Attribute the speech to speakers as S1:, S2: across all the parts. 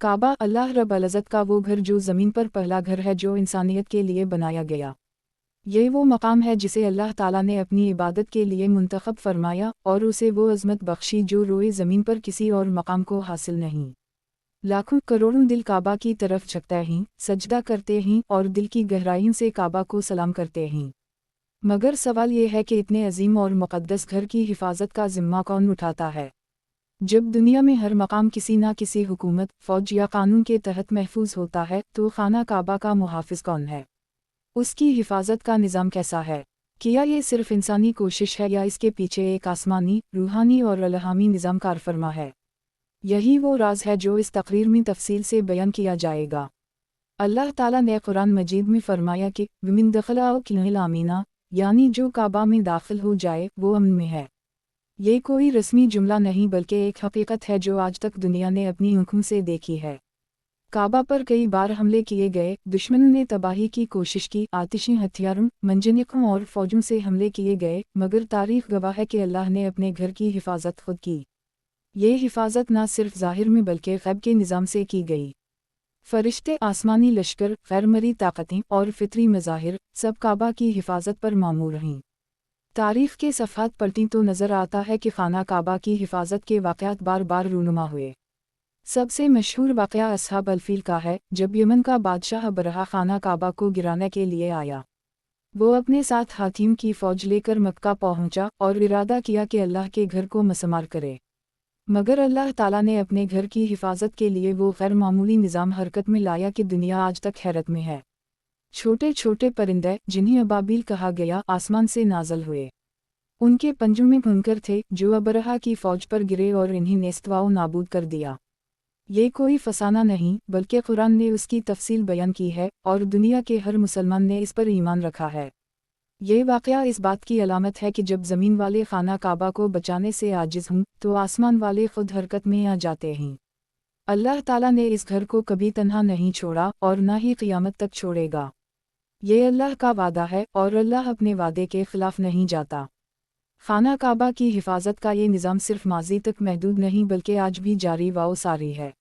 S1: काबा अल्लाह रब अल-इज़्ज़त का वो घर जो ज़मीन पर पहला घर है जो इंसानियत के लिए बनाया गया। ये वो मकाम है जिसे अल्लाह ताला ने अपनी इबादत के लिए मुंतखब फरमाया और उसे वो अज़मत बख्शी जो रोए ज़मीन पर किसी और मकाम को हासिल नहीं। लाखों करोड़ों दिल काबा की तरफ झुकते हैं, सजदा करते हैं और दिल की गहराइयों से काबा को सलाम करते हैं। मगर सवाल ये है कि इतने अजीम और मुक़द्दस घर की हिफाजत का ज़िम्मा कौन उठाता है? जब दुनिया में हर मकाम किसी न किसी हुकूमत, फ़ौज या कानून के तहत महफूज होता है, तो खाना काबा का मुहाफ़िज़ कौन है? उसकी हिफाजत का निज़ाम कैसा है? क्या ये सिर्फ़ इंसानी कोशिश है या इसके पीछे एक आसमानी, रूहानी और इल्हामी निज़ाम कारफ़रमा है? यही वो राज है जो इस तकरीर में तफसील से बयान किया जाएगा। अल्लाह ताला ने कुरान मजीद में फरमाया कि वमिन दखला किल आमीना, यानी जो काबा में दाखिल हो जाए वो अमन में है। ये कोई रस्मी जुमला नहीं बल्कि एक हकीकत है जो आज तक दुनिया ने अपनी आँखों से देखी है। काबा पर कई बार हमले किए गए, दुश्मनों ने तबाही की कोशिश की, आतिशी हथियारों, मंजनिकों और फौजों से हमले किए गए, मगर तारीख़ गवाह है कि अल्लाह ने अपने घर की हिफाजत खुद की। ये हिफाजत न सिर्फ ज़ाहिर में बल्कि ग़ैब के निज़ाम से की गई। फरिश्ते, आसमानी लश्कर, गैरमरी ताकतें और फितरी मज़ाहिर सब काबा की हिफाजत पर मामूर रहीं। तारीख़ के सफ़हात पलटी तो नज़र आता है कि खाना काबा की हिफाजत के वाक़यात बार बार रूनुमा हुए। सबसे मशहूर वाक़या अस्हाब अल-फ़ील का है, जब यमन का बादशाह अबरहा खाना काबा को गिराने के लिए आया। वो अपने साथ हाथियों की फ़ौज लेकर मक्का पहुंचा और इरादा किया कि अल्लाह के घर को मसमार करे। मगर अल्लाह ताला ने अपने घर की हिफाजत के लिए वो गैर मामूली निज़ाम हरकत में लाया कि दुनिया आज तक हैरत में है। छोटे छोटे परिंदे, जिन्हें अबाबील कहा गया, आसमान से नाज़िल हुए। उनके पंजों में भुनकर थे जो अबरहा की फ़ौज पर गिरे और इन्हें नेस्तवाओ नाबूद कर दिया। ये कोई फसाना नहीं बल्कि कुरान ने उसकी तफसील बयान की है और दुनिया के हर मुसलमान ने इस पर ईमान रखा है। ये वाक़या इस बात की अलामत है कि जब ज़मीन वाले खाना काबा को बचाने से आजिज़ हों तो आसमान वाले खुद हरकत में आ जाते हैं। अल्लाह ताला ने इस घर को कभी तन्हा नहीं छोड़ा और न ही क़ियामत तक छोड़ेगा। ये अल्लाह का वादा है और अल्लाह अपने वादे के ख़िलाफ़ नहीं जाता। खाना काबा की हिफाजत का ये निज़ाम सिर्फ माजी तक महदूद नहीं बल्कि आज भी जारी व सारी है।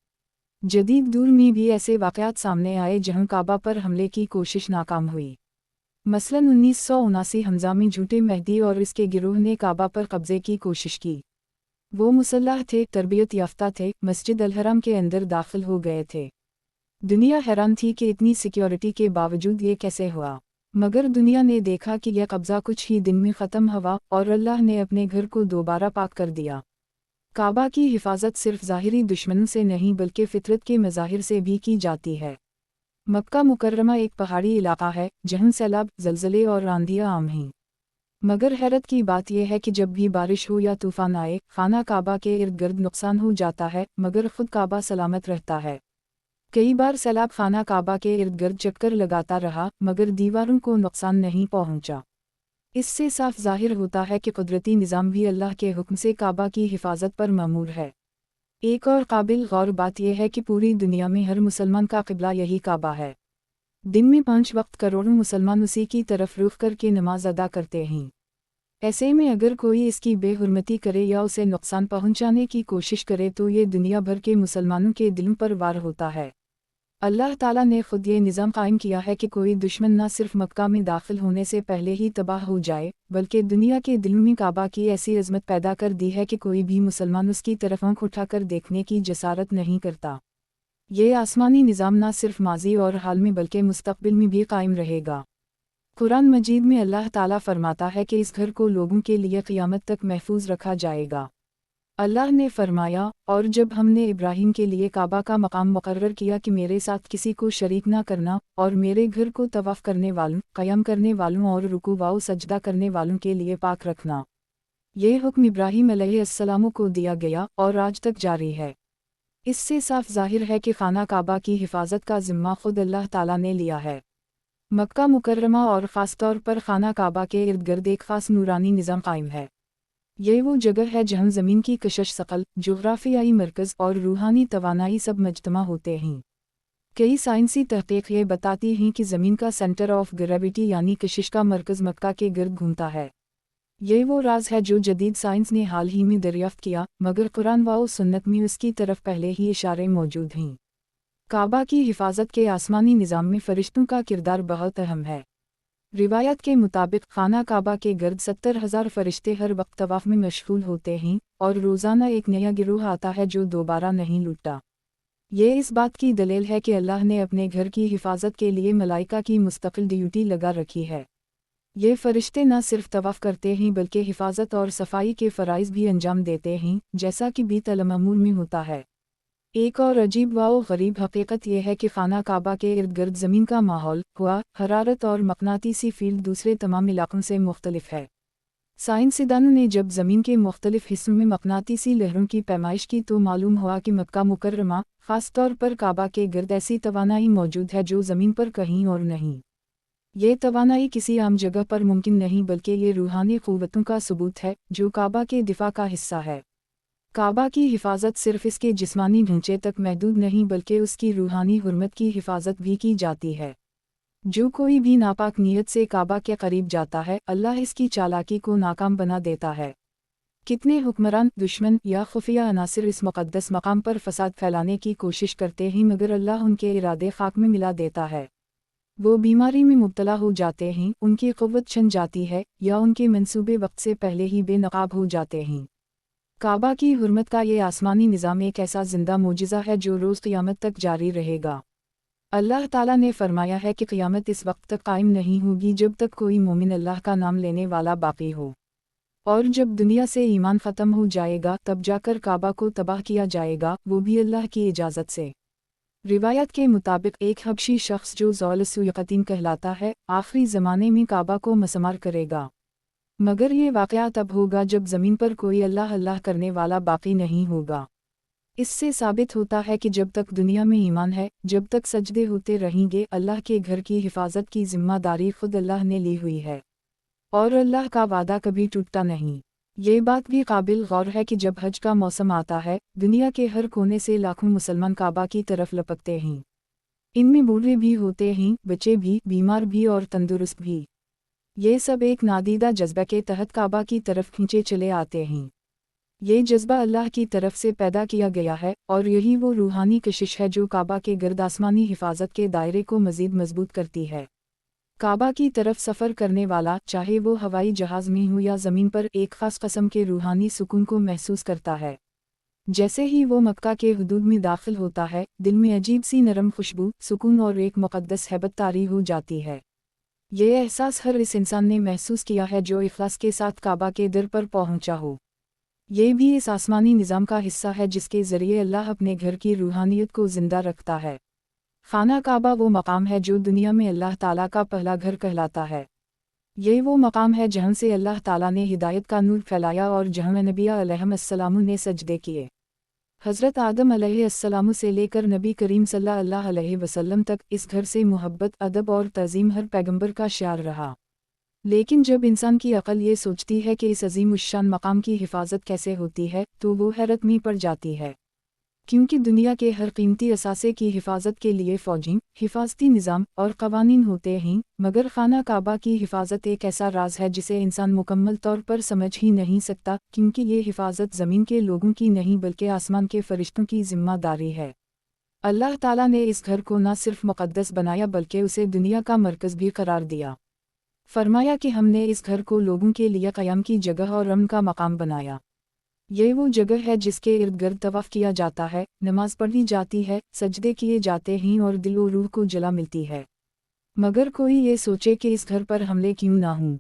S1: जदीद दौर में भी ऐसे वाक़यात सामने आए जहां काबा पर हमले की कोशिश नाकाम हुई। मसलन 1979 हमज़ा में झूठे मेहदी और इसके गिरोह ने काबा पर कब्ज़े की कोशिश की। वो मुसल्लह थे, तरबियत याफ्ता थे, मस्जिद अल-हराम के अंदर दाखिल हो गए थे। दुनिया हैरान थी कि इतनी सिक्योरिटी के बावजूद ये कैसे हुआ। मगर दुनिया ने देखा कि यह कब्ज़ा कुछ ही दिन में ख़त्म हुआ और अल्लाह ने अपने घर को दोबारा पाक कर दिया। काबा की हिफाजत सिर्फ ज़ाहिरी दुश्मनों से नहीं बल्कि फ़ितरत के मज़ाहिर से भी की जाती है। मक्का मुकर्रमा एक पहाड़ी इलाका है जहाँ सैलाब, ज़लज़ले और आंधियाँ आम हैं। मगर हैरत की बात यह है कि जब भी बारिश हो या तूफ़ान आए, खाना काबा के इर्द गिर्द नुकसान हो जाता है मगर खुद काबा सलामत रहता है। कई बार सैलाब खाना काबा के इर्द गिर्द चक्कर लगाता रहा मगर दीवारों को नुकसान नहीं पहुंचा। इससे साफ ज़ाहिर होता है कि कुदरती निज़ाम भी अल्लाह के हुक्म से काबा की हिफाजत पर मामूर है। एक और काबिल गौर बात यह है कि पूरी दुनिया में हर मुसलमान का क़िबला यही काबा है। दिन में 5 वक्त करोड़ों मुसलमान उसी की तरफ रुख करके नमाज अदा करते हैं। ऐसे में अगर कोई इसकी बेहुरमती करे या उसे नुकसान पहुंचाने की कोशिश करे तो ये दुनिया भर के मुसलमानों के दिलों पर वार होता है। अल्लाह ताला ने खुद ये निज़ाम कायम किया है कि कोई दुश्मन न सिर्फ मक्का में दाखिल होने से पहले ही तबाह हो जाए बल्कि दुनिया के दिलों में काबा की ऐसी अज़मत पैदा कर दी है कि कोई भी मुसलमान उसकी तरफ आँख उठाकर देखने की जसारत नहीं करता। ये आसमानी निज़ाम न सिर्फ माजी और हाल में बल्कि मुस्तक़बिल में भी कायम रहेगा। कुरान मजीद में अल्लाह ताला फरमाता है कि इस घर को लोगों के लिए क़ियामत तक महफूज रखा जाएगा। अल्लाह ने फरमाया, और जब हमने इब्राहीम के लिए काबा का मकाम मुकर्रर किया कि मेरे साथ किसी को शरीक ना करना और मेरे घर को तवाफ़ करने वालों, क़याम करने वालों और रुकू व सजदा करने वालों के लिए पाक रखना। ये हुक्म इब्राहीम अलैहिस्सलाम को दिया गया और आज तक जारी है। इससे साफ ज़ाहिर है कि खाना काबा की हिफाजत का ज़िम्मा खुद अल्लाह ताला ने लिया है। मक्का मुकर्रमा और ख़ास तौर पर खाना काबा के इर्द गिर्द एक ख़ास नूरानी निज़ाम कायम है। ये वो जगह है जहाँ ज़मीन की कशिश सकल, जोग्राफियाई मरकज़ और रूहानी तवानाई सब मजतमा होते हैं। कई साइंसी तहक़ीक़ ये बताती हैं कि ज़मीन का सेंटर ऑफ ग्रेविटी यानी कशिश का मरकज़ मक्का के गिर्द घूमता है। ये वो राज है जो जदीद साइंस ने हाल ही में दरियाफ़्त किया, मगर कुरान व सुन्नत में उसकी तरफ पहले ही इशारे मौजूद हैं। काबा की हिफाजत के आसमानी निज़ाम में फ़रिश्तों का किरदार बहुत अहम है। रिवायत के मुताबिक खाना काबा के गर्द 70,000 फ़रिश्ते हर वक्त तवाफ़ में मशगूल होते हैं और रोज़ाना एक नया गिरोह आता है जो दोबारा नहीं लुटता। ये इस बात की दलील है कि अल्लाह ने अपने घर की हिफाजत के लिए मलाइका की मुस्तकिल ड्यूटी लगा रखी है। ये फ़रिश्ते न सिर्फ तवाफ़ करते हैं बल्कि हिफाजत और सफाई के फ़राइज़ भी अंजाम देते हैं, जैसा कि बीत अल-मामूर में होता है। एक और अजीब व गरीब हकीकत यह है कि खाना काबा के इर्द गिर्द ज़मीन का माहौल, हवा, हरारत और मकनातीसी फील्ड दूसरे तमाम इलाकों से मुख्तलिफ है। साइंसदानों ने जब ज़मीन के मुख्तलिफ हिस्सों में मकनातीसी लहरों की पैमाइश की तो मालूम हुआ कि मक्का मुकर्रमा, ख़ास तौर पर काबा के गिर्द ऐसी तवानाई मौजूद है जो ज़मीन पर कहीं और नहीं। ये तवानाई किसी आम जगह पर मुमकिन नहीं बल्कि ये रूहानी क़ुव्वतों का सबूत है जो काबा के दिफा का हिस्सा है। काबा की हिफाजत सिर्फ इसके जिस्मानी ढांचे तक महदूद नहीं बल्कि उसकी रूहानी हुर्मत की हिफाजत भी की जाती है। जो कोई भी नापाक नीयत से काबा के करीब जाता है, अल्लाह इसकी चालाकी को नाकाम बना देता है। कितने हुक्मरान, दुश्मन या खुफिया अनासिर इस मुक़द्दस मकाम पर फसाद फैलाने की कोशिश करते हैं मगर अल्लाह उनके इरादे खाक में मिला देता है। वो बीमारी में मुब्तला हो जाते हैं, उनकी क़ुव्वत छिन जाती है या उनके मंसूबे वक्त से पहले ही बेनकाब हो जाते हैं। काबा की हुर्मत का ये आसमानी निज़ाम एक ऐसा ज़िंदा मोजिज़ा है जो रोज़ क़यामत तक जारी रहेगा। अल्लाह ताला ने फरमाया है कि क़यामत इस वक्त तक कायम नहीं होगी जब तक कोई मोमिन अल्लाह का नाम लेने वाला बाकी हो। और जब दुनिया से ईमान ख़त्म हो जाएगा तब जाकर काबा को तबाह किया जाएगा, वो भी अल्लाह की इजाज़त से। रिवायत के मुताबिक एक हबशी शख्स जो ज़ौल-ए-सुयक़तीन कहलाता है, आखिरी ज़माने में काबा को मसमार करेगा। मगर ये वाक़या तब होगा जब ज़मीन पर कोई अल्लाह अल्लाह करने वाला बाकी नहीं होगा। इससे साबित होता है कि जब तक दुनिया में ईमान है, जब तक सजदे होते रहेंगे, अल्लाह के घर की हिफाजत की ज़िम्मेदारी खुद अल्लाह ने ली हुई है। और अल्लाह का वादा कभी टूटता नहीं। ये बात भी काबिल गौर है कि जब हज का मौसम आता है, दुनिया के हर कोने से लाखों मुसलमान काबा की तरफ लपकते हैं। इनमें बूढ़े भी होते हैं, बच्चे भी, बीमार भी और तंदुरुस्त भी। ये सब एक नादीदा जज्बा के तहत काबा की तरफ खींचे चले आते हैं। ये जज्बा अल्लाह की तरफ से पैदा किया गया है और यही वो रूहानी कशिश है जो काबा के गर्द आसमानी हिफाजत के दायरे को मज़ीद मजबूत करती है। काबा की तरफ सफ़र करने वाला, चाहे वो हवाई जहाज़ में हो या ज़मीन पर, एक ख़ास किस्म के रूहानी सुकून को महसूस करता है। जैसे ही वो मक्का के हुदूद में दाखिल होता है, दिल में अजीब सी नरम खुशबू, सुकून और एक मुक़द्दस हैबत तारी हो जाती है। ये एहसास हर इस इंसान ने महसूस किया है जो इखलास के साथ काबा के दर पर पहुंचा हो। ये भी इस आसमानी निज़ाम का हिस्सा है जिसके ज़रिए अल्लाह अपने घर की रूहानियत को ज़िंदा रखता है। खाना काबा वो मकाम है जो दुनिया में अल्लाह ताला का पहला घर कहलाता है। ये वो मकाम है जहाँ से अल्लाह ताला ने हिदायत का नूर फैलाया और जहाँ नबिया अलैहिस्सलाम ने सजदे किए। हज़रत आदम अलैहिस्सलाम से लेकर नबी करीम सल्लल्लाहु अलैहि वसल्लम तक इस घर से मोहब्बत, अदब और तज़ीम हर पैगंबर का शिआर रहा। लेकिन जब इंसान की अक़ल ये सोचती है कि इस अज़ीम उश्शान मकाम की हिफाजत कैसे होती है, तो वो हैरत में पड़ जाती है। क्योंकि दुनिया के हर कीमती असासे की हिफाजत के लिए फ़ौजी, हिफाजती निज़ाम और क़वानीन होते हैं, मगर खाना काबा की हिफाजत एक ऐसा राज है जिसे इंसान मुकम्मल तौर पर समझ ही नहीं सकता, क्योंकि ये हिफाजत ज़मीन के लोगों की नहीं बल्कि आसमान के फ़रिश्तों की ज़िम्मेदारी है। अल्लाह ताला ने इस घर को न सिर्फ मुक़द्दस बनाया बल्कि उसे दुनिया का मरकज़ भी करार दिया। फरमाया कि हमने इस घर को लोगों के लिए क़याम की जगह और अमन का मकाम बनाया। ये वो जगह है जिसके इर्द गिर्द तवाफ़ किया जाता है, नमाज पढ़ी जाती है, सजदे किए जाते हैं और दिल और रूह को जला मिलती है। मगर कोई ये सोचे कि इस घर पर हमले क्यों ना हों,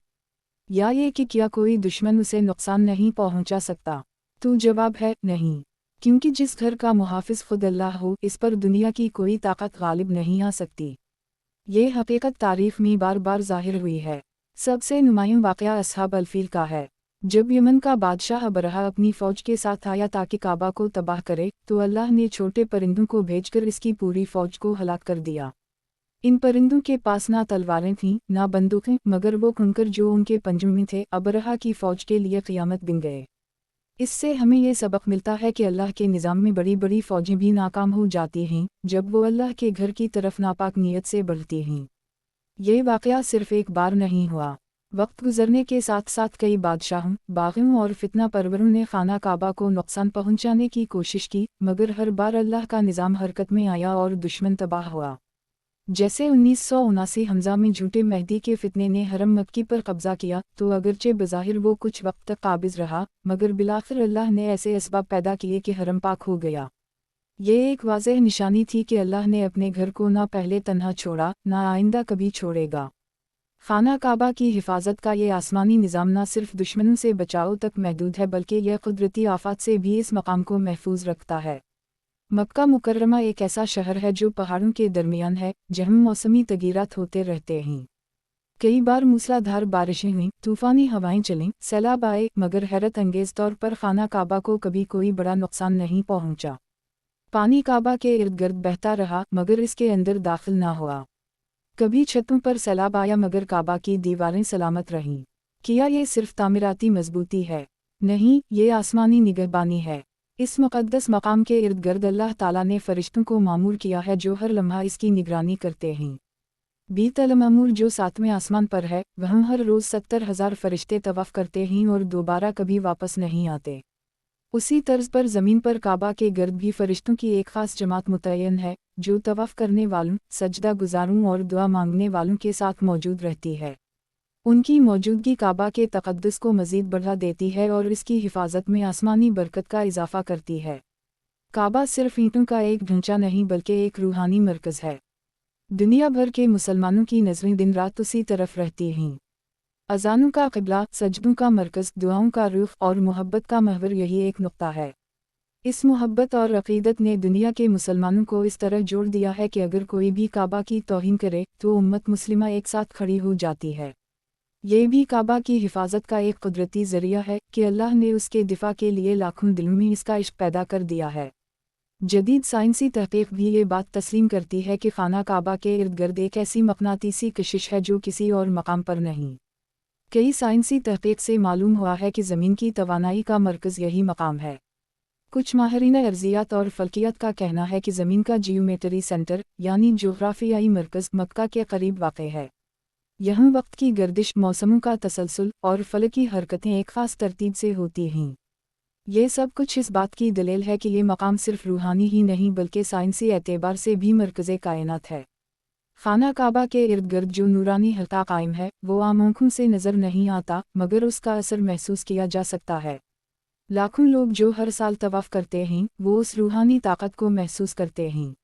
S1: या ये कि क्या कोई दुश्मन उसे नुकसान नहीं पहुंचा सकता, तो जवाब है नहीं। क्योंकि जिस घर का मुहाफ़िज़ खुद अल्लाह हो, इस पर दुनिया की कोई ताकत गालिब नहीं आ सकती। ये हकीकत तारीख़ में बार बार ज़ाहिर हुई है। सबसे नुमायाँ वाक़या अस्हाब अल-फ़ील का है। जब यमन का बादशाह अबरहा अपनी फ़ौज के साथ आया ताकि काबा को तबाह करे, तो अल्लाह ने छोटे परिंदों को भेजकर इसकी पूरी फ़ौज को हलाक कर दिया। इन परिंदों के पास ना तलवारें थीं, ना बंदूकें, मगर वो कंकर जो उनके पंजों में थे, अबरहा की फ़ौज के लिए क़यामत बन गए। इससे हमें ये सबक मिलता है कि अल्लाह के निज़ाम में बड़ी बड़ी फ़ौजें भी नाकाम हो जाती हैं, जब वो अल्लाह के घर की तरफ नापाक नीयत से बढ़ती हैं। ये वाक़या सिर्फ़ एक बार नहीं हुआ, वक्त गुजरने के साथ साथ कई बादशाहों, बागियों और फितना परवरों ने खाना काबा को नुकसान पहुंचाने की कोशिश की, मगर हर बार अल्लाह का निज़ाम हरकत में आया और दुश्मन तबाह हुआ। जैसे 1979 हमजा में झूठे मेहदी के फितने ने हरम मक्की पर कब्जा किया, तो अगरचे बज़ाहिर वो कुछ वक्त तक काबिज रहा, मगर बिलाखिर अल्लाह ने ऐसे असबाब पैदा किए कि हरम पाक हो गया। ये एक वाज़ेह निशानी थी कि अल्लाह ने अपने घर को ना पहले तन्हा छोड़ा, ना आइंदा कभी छोड़ेगा। खाना काबा की हिफाजत का ये आसमानी निज़ाम ना सिर्फ दुश्मनों से बचाव तक महदूद है, बल्कि यह कुदरती आफात से भी इस मकाम को महफूज रखता है। मक्का मुकर्रमा एक ऐसा शहर है जो पहाड़ों के दरमियान है, जहाँ मौसमी तगीरात होते रहते हैं। कई बार मूसलाधार बारिशें हुईं, तूफ़ानी हवाएं चलीं, सैलाब आए, मगर हैरत अंगेज़ तौर पर खाना काबा को कभी कोई बड़ा नुकसान नहीं पहुंचा। पानी काबा के इर्द गिर्द बहता रहा, मगर इसके अंदर दाखिल ना हुआ। कभी छतों पर सैलाब आया, मगर काबा की दीवारें सलामत रहीं। क्या ये सिर्फ तामीराती मजबूती है? नहीं, ये आसमानी निगहबानी है। इस मुक़द्दस मकाम के इर्द गिर्द अल्लाह ताला ने फ़रिश्तों को मामूर किया है जो हर लम्हा इसकी निगरानी करते हैं। बीतल मामूर जो 7वें आसमान पर है, वहाँ हर रोज़ 70,000 फ़रिश्ते तवाफ़ करते हैं और दोबारा कभी वापस नहीं आते। उसी तर्ज पर ज़मीन पर काबा के गर्द भी फ़रिश्तों की एक ख़ास जमात मुतय्यन है, जो तवाफ़ करने वालों, सजदा गुजारों और दुआ मांगने वालों के साथ मौजूद रहती है। उनकी मौजूदगी काबा के तक़द्दुस को मज़ीद बढ़ा देती है और इसकी हिफाजत में आसमानी बरकत का इजाफ़ा करती है। काबा सिर्फ ईंटों का एक ढांचा नहीं, बल्कि एक रूहानी मरकज़ है। दुनिया भर के मुसलमानों की नज़रें दिन रात उसी तरफ रहती हैं। अज़ानों का क़िबला, सजदों का मरकज़, दुआओं का रुख और मोहब्बत का महवर यही एक नुक्ता है। इस मोहब्बत और अक़ीदत ने दुनिया के मुसलमानों को इस तरह जोड़ दिया है कि अगर कोई भी काबा की तौहीन करे तो उम्मत मुस्लिमा एक साथ खड़ी हो जाती है। ये भी काबा की हिफाजत का एक कुदरती ज़रिया है कि अल्लाह ने उसके दिफा के लिए लाखों दिलों में इसका इश्क पैदा कर दिया है। जदीद साइंसी तहक़ीक़ भी ये बात तस्लीम करती है कि खाना काबा के इर्द गिर्द एक ऐसी मक़नातीसी कशिश है जो किसी और मकाम पर नहीं। कई साइंसी तहक़ीक़ से मालूम हुआ है कि ज़मीन की तवानाई का मरकज़ यही मकाम है। कुछ माहिरीन अर्ज़ियात और फ़ल्कियत का कहना है कि ज़मीन का जियोमेट्री सेंटर यानी जोग्राफियाई मरकज़ मक्का के करीब वाक़ है। यहाँ वक्त की गर्दिश, मौसमों का तसलसल और फ़लकी हरकतें एक ख़ास तरतीब से होती हैं। ये सब कुछ इस बात की दलील है कि ये मकाम सिर्फ रूहानी ही नहीं बल्कि साइंसी एतबार से भी मरकज़े कायनात है। खाना काबा के इर्द गिर्द जो नूरानी हल्का कायम है, वो आम आँखों से नज़र नहीं आता, मगर उसका असर महसूस किया जा सकता है। लाखों लोग जो हर साल तवाफ़ करते हैं, वो उस रूहानी ताकत को महसूस करते हैं।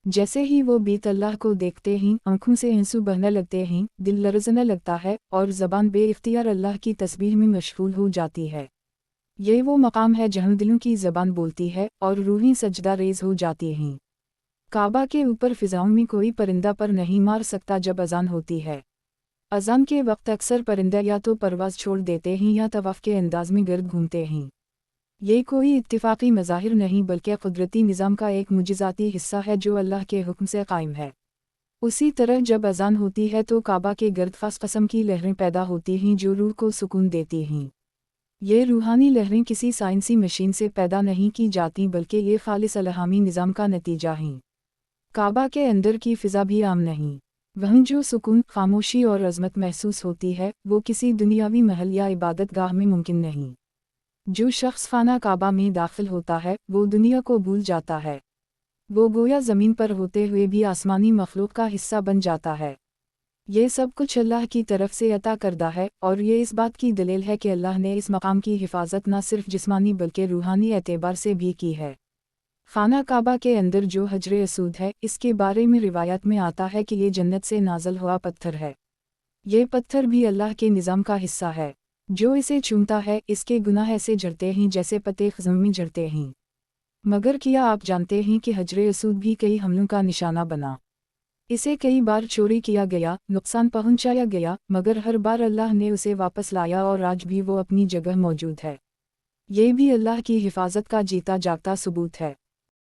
S1: जैसे ही वो बीत अल्लाह को देखते हैं, आँखों से आंसू बहने लगते हैं, दिल लरज़ने लगता है और ज़बान बेइख्तियार अल्लाह की तस्बीह में मशगूल हो जाती है। ये वो मकाम है जहाँ दिलों की ज़बान बोलती है और रूहें सजदा रेज़ हो जाती हैं। काबा के ऊपर फ़िज़ाओं में कोई परिंदा पर नहीं मार सकता जब अज़ान होती है। अज़ान के वक्त अक्सर परिंदे या तो परवाज़ छोड़ देते हैं या तवाफ़ के अंदाज़ में गिर्द घूमते हैं। ये कोई इत्तिफ़ाक़ी मज़ाहिर नहीं बल्कि कुदरती निज़ाम का एक मुजिज़ाती हिस्सा है जो अल्लाह के हुक्म से कायम है। उसी तरह जब अज़ान होती है तो काबा के गिर्द ख़ास क़स्म की लहरें पैदा होती हैं जो रूह को सुकून देती हैं। ये रूहानी लहरें किसी साइंसी मशीन से पैदा नहीं की जाती बल्कि ये ख़ालिस इल्हामी निज़ाम का नतीजा हैं। काबा के अंदर की फ़िज़ा भी आम नहीं। वहाँ जो सुकून, खामोशी और अज़मत महसूस होती है, वो किसी दुनियावी महल या इबादत गाह में मुमकिन नहीं। जो शख्स खाना काबा में दाखिल होता है, वो दुनिया को भूल जाता है। वो गोया ज़मीन पर होते हुए भी आसमानी मखलूक का हिस्सा बन जाता है। ये सब कुछ अल्लाह की तरफ से अता करदा है और ये इस बात की दलील है कि अल्लाह ने इस मकाम की हिफाजत न सिर्फ जिस्मानी बल्कि रूहानी एतबार से भी की है। खाना काबा के अंदर जो हजरे असूद है, इसके बारे में रिवायत में आता है कि ये जन्नत से नाज़िल हुआ पत्थर है। ये पत्थर भी अल्लाह के निज़ाम का हिस्सा है। जो इसे चूमता है, इसके गुनाह ऐसे झड़ते हैं जैसे पत्ते ख़ज़म में झड़ते हैं। मगर क्या आप जानते हैं कि हजरे असूद भी कई हमलों का निशाना बना? इसे कई बार चोरी किया गया, नुकसान पहुंचाया गया, मगर हर बार अल्लाह ने उसे वापस लाया और आज भी वो अपनी जगह मौजूद है। ये भी अल्लाह की हिफाजत का जीता जागता सबूत है।